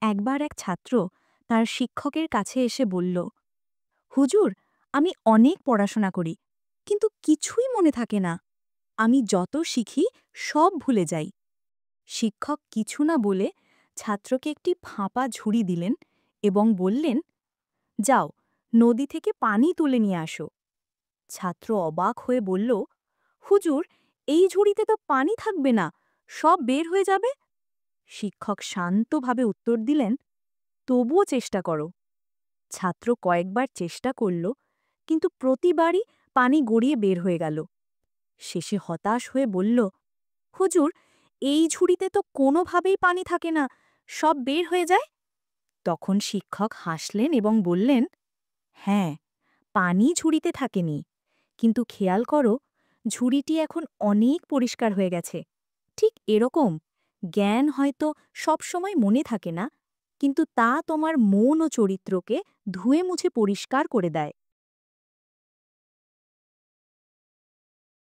একবার এক ছাত্র তার শিক্ষকের কাছে এসে বলল, হুজুর, আমি অনেক পড়াশোনা করি, কিন্তু কিছুই মনে থাকে না। আমি যত শিখি সব ভুলে যাই। শিক্ষক কিছু না বলে ছাত্রকে একটি ফাঁপা ঝুড়ি দিলেন এবং বললেন, যাও, নদী থেকে পানি তুলে নিয়ে আসো। ছাত্র অবাক হয়ে বলল, হুজুর, এই ঝুড়িতে তো পানি থাকবে না, সব বের হয়ে যাবে। শিক্ষক শান্তভাবে উত্তর দিলেন, তবুও চেষ্টা করো। ছাত্র কয়েকবার চেষ্টা করল, কিন্তু প্রতিবারই পানি গড়িয়ে বের হয়ে গেল। শেষে হতাশ হয়ে বলল, হুজুর, এই ঝুড়িতে তো কোনোভাবেই পানি থাকে না, সব বের হয়ে যায়। তখন শিক্ষক হাসলেন এবং বললেন, হ্যাঁ, পানি ঝুড়িতে থাকেনি, কিন্তু খেয়াল করো, ঝুড়িটি এখন অনেক পরিষ্কার হয়ে গেছে। ঠিক এরকম জ্ঞান হয়তো সবসময় মনে থাকে না, কিন্তু তা তোমার মন ও চরিত্রকে ধুয়ে মুছে পরিষ্কার করে দেয়।